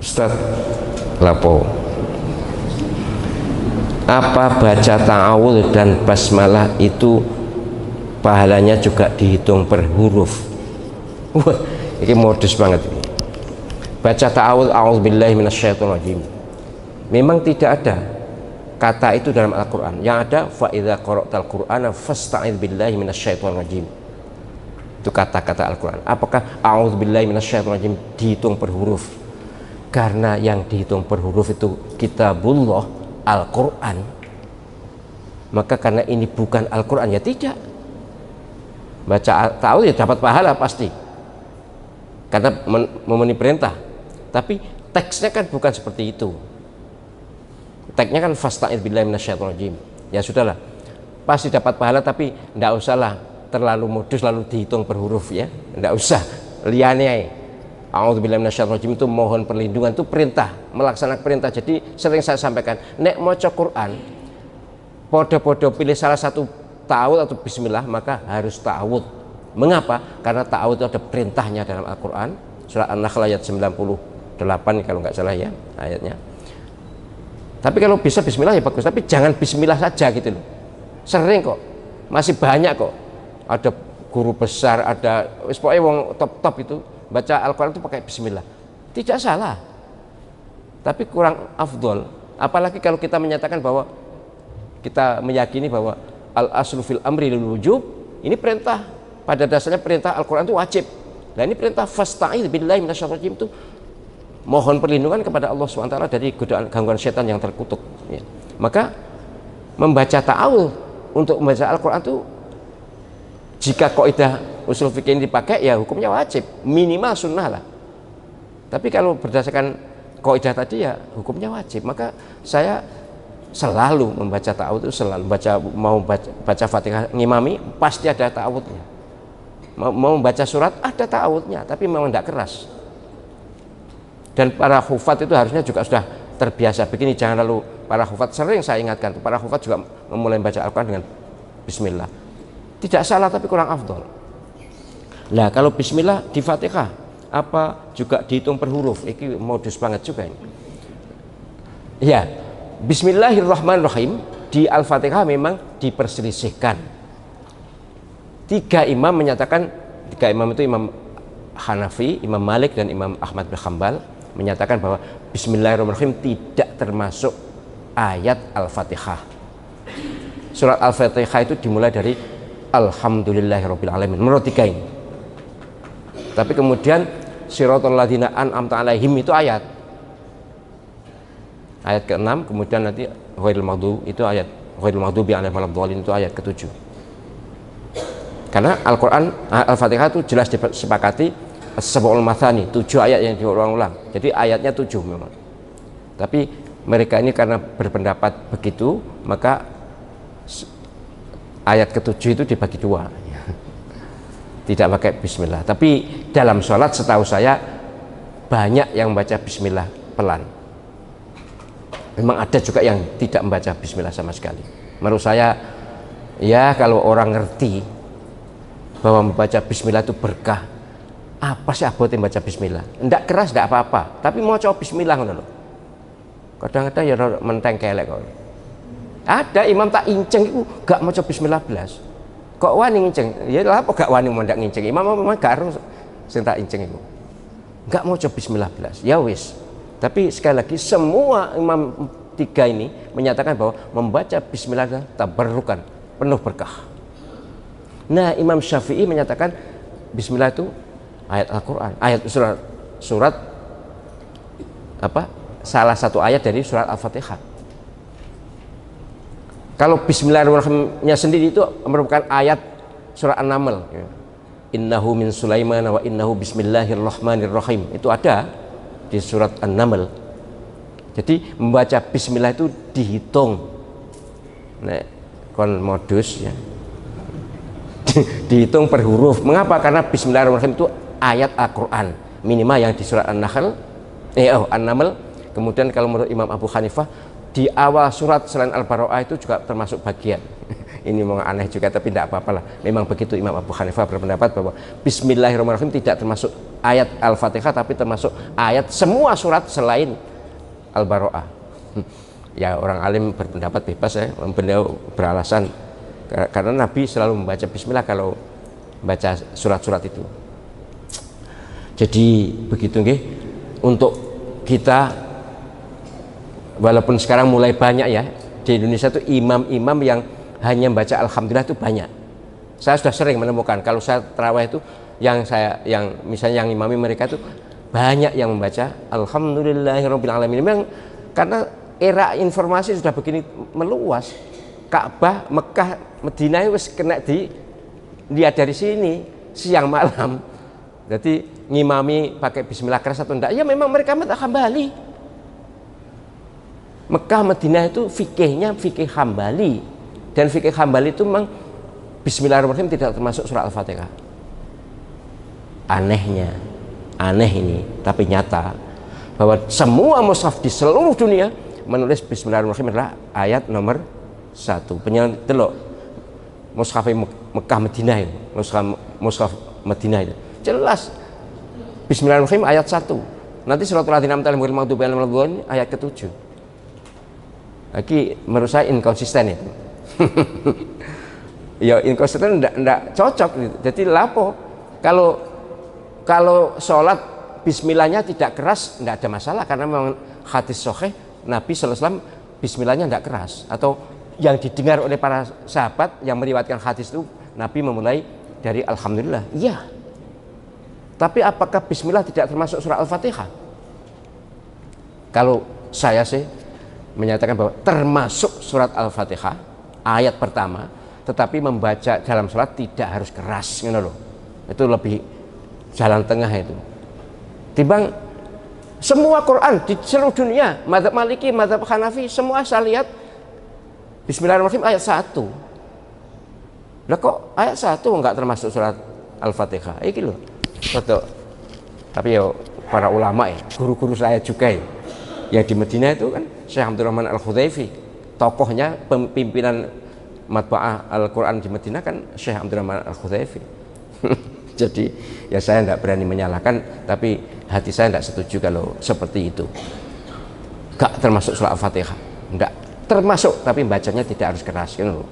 Ustaz, lapo apa baca ta'awudz dan basmalah itu pahalanya juga dihitung per huruf? Wah, ini modus banget ini. Baca ta'awudz, a'udzubillahi minasyaitonirrajim, memang tidak ada kata itu dalam Al-Quran. Yang ada fa idza qara'tal qur'ana fasta'idz billahi minasyaitonirrajim. Itu kata-kata Al-Quran. Apakah a'udzubillahi minasyaitonirrajim dihitung per huruf? Karena yang dihitung per huruf itu kitabullah, Al-Quran. Maka karena ini bukan Al-Quran, ya tidak. Baca ta'awudz ya dapat pahala pasti, karena memenuhi perintah. Tapi teksnya kan bukan seperti itu. Teksnya kan fasta'idz billahi minasyaitonirrajim. Ya sudahlah, pasti dapat pahala, tapi tidak usahlah terlalu modus lalu dihitung per huruf ya. Tidak usah. Liane a'udzubillahi minasyaitonirrajim itu mohon perlindungan, itu perintah, melaksanakan perintah. Jadi sering saya sampaikan, nek maca Quran podo-podo pilih salah satu ta'awudz atau bismillah, maka harus ta'awudz. Mengapa? Karena ta'awudz itu ada perintahnya dalam Al-Quran. Surah An-Nahl ayat 98 kalau nggak salah ya ayatnya. Tapi kalau bisa bismillah ya bagus, tapi jangan bismillah saja gitu loh. Sering kok, masih banyak kok, ada guru besar, ada pokoknya wong top-top itu baca Al-Quran itu pakai bismillah. Tidak salah, tapi kurang afdol. Apalagi kalau kita menyatakan bahwa kita meyakini bahwa al-aslu fil amri lil wujub, ini perintah, pada dasarnya perintah Al-Quran itu wajib. Nah ini perintah fasta'idz billahi minasyaitonirrajim, itu mohon perlindungan kepada Allah SWT dari godaan gangguan setan yang terkutuk ya. Maka membaca ta'awudz untuk membaca Al-Quran itu, jika kaidah usul fikih ini dipakai ya hukumnya wajib, minimal sunnah lah. Tapi kalau berdasarkan kaidah tadi ya hukumnya wajib. Maka saya selalu membaca ta'awudz, selalu mau baca Fatihah ngimami pasti ada ta'awudznya, mau membaca surat ada ta'awudznya, tapi memang tidak keras. Dan para hufat itu harusnya juga sudah terbiasa begini. Jangan lalu para hufat, sering saya ingatkan, para hufat juga memulai membaca Al-Quran dengan bismillah. Tidak salah, tapi kurang afdol. Nah kalau bismillah di Fatihah apa juga dihitung per huruf? Ini modus banget juga ini ya. Bismillahirrahmanirrahim di Al-Fatihah memang diperselisihkan. Tiga imam menyatakan, tiga imam itu Imam Hanafi, Imam Malik, dan Imam Ahmad bin Hanbal menyatakan bahwa Bismillahirrahmanirrahim tidak termasuk ayat Al-Fatihah. Surat Al-Fatihah itu dimulai dari Alhamdulillahirabbil alamin, menurut tiga ini. Tapi kemudian Siratal ladzina an'amta alaihim itu ayat ke-6, kemudian nanti ghairil maghdubi itu ayat ghairil maghdubi alaihim waladdallin itu ayat ke-7. Karena Al-Quran, Al-Fatihah itu jelas disepakati as-sab'ul mathani, 7 ayat yang diulang-ulang. Jadi ayatnya 7 memang. Tapi mereka ini karena berpendapat begitu, maka ayat ke-7 itu dibagi 2. Tidak pakai bismillah. Tapi dalam sholat setahu saya banyak yang membaca bismillah pelan. Memang ada juga yang tidak membaca bismillah sama sekali. Menurut saya ya, kalau orang ngerti bahwa membaca bismillah itu berkah, apa sih abote membaca bismillah? Ndak keras, ndak apa-apa, tapi mau coba bismillah ngono lho. Kadang-kadang ya menteng kelek kok. Ada imam tak inceng itu gak mau coba bismillah belas. Kok wani nginceng? Ya lha apa gak wani mendak nginceng? Imam memang gak harus sing tak inceng itu. Gak mau coba bismillah belas. Ya wis. Tapi sekali lagi semua imam tiga ini menyatakan bahwa membaca bismillah tabarrukan, penuh berkah. Nah Imam Syafi'i menyatakan bismillah itu ayat Al-Quran, ayat surat apa, salah satu ayat dari surat Al-Fatihah. Kalau bismillahirrahmanirrahimnya sendiri itu merupakan ayat surat An-Naml ya. Innahu min Sulaiman wa innahu bismillahirrahmanirrahim, itu ada di surat An-Naml. Jadi membaca bismillah itu dihitung, nek kon modus ya, dihitung per huruf. Mengapa? Karena bismillahirrahmanirrahim itu ayat Al-Quran minimal yang di surat An-Nahl, An-Naml. Kemudian kalau menurut Imam Abu Hanifah di awal surat selain Al-Bara'ah itu juga termasuk bagian ini memang aneh juga, tapi tidak apa-apa lah. Memang begitu Imam Abu Hanifah berpendapat bahwa Bismillahirrahmanirrahim tidak termasuk ayat Al-Fatihah, tapi termasuk ayat semua surat selain Al-Baro'ah. Ya orang alim berpendapat bebas ya, beliau beralasan karena Nabi selalu membaca Bismillah kalau baca surat-surat itu. Jadi begitu nggih, untuk kita walaupun sekarang mulai banyak ya di Indonesia tuh imam-imam yang hanya membaca Alhamdulillah itu banyak. Saya sudah sering menemukan kalau saya tarawih itu yang misalnya yang imami mereka itu banyak yang membaca Alhamdulillahirabbil alamin. Memang karena era informasi sudah begini meluas. Ka'bah, Mekah, Madinah wis kena dilihat dari sini siang malam. Jadi ngimami pakai bismillah keras atau enggak? Ya memang mereka Hambali. Mekah, Madinah itu fikihnya fikih Hambali. Dan fikih Hambali itu memang Bismillahirrahmanirrahim tidak termasuk surat Al-Fatihah. Aneh ini, tapi nyata bahwa semua mushaf di seluruh dunia menulis Bismillahirrahmanirrahim adalah ayat nomor 1. Penyalan delok mushaf Mekah Madinah itu, mushaf Madinah itu jelas Bismillahirrahmanirrahim ayat 1. Nanti suratul ladzina an'amta alaihim ghairil maghdubi alaihim waladdallin ayat ke-7. Lagi menurut saya inkonsisten itu. Ya inkonsisten enggak cocok gitu. Jadi lapo kalau sholat bismillahnya tidak keras enggak ada masalah, karena memang hadis sahih Nabi sallallahu alaihi wasallam bismillahnya enggak keras, atau yang didengar oleh para sahabat yang meriwayatkan hadis itu Nabi memulai dari alhamdulillah. Iya. Tapi apakah bismillah tidak termasuk surah Al-Fatihah? Kalau saya sih menyatakan bahwa termasuk surat Al-Fatihah ayat pertama, tetapi membaca dalam sholat tidak harus keras, gitu loh. Itu lebih jalan tengah itu. Timbang semua Quran di seluruh dunia, mazhab Maliki, mazhab Hanafi, semua saya lihat Bismillahirrahmanirrahim ayat 1. Lah kok ayat 1 enggak termasuk surat Al-Fatihah? Iki loh. Betul. Tapi ya para ulama ya, guru-guru saya juga ya, yang di Madinah itu kan Syekh Abdurrahman Al-Khudaifi, tokohnya pimpinan matbaah Al-Quran di Madinah kan Syekh Abdurrahman Al-Khudaifi. Jadi ya saya tidak berani menyalahkan, tapi hati saya tidak setuju kalau seperti itu. Gak termasuk surah Al-Fatihah, enggak termasuk, tapi bacanya tidak harus keras, gitu loh.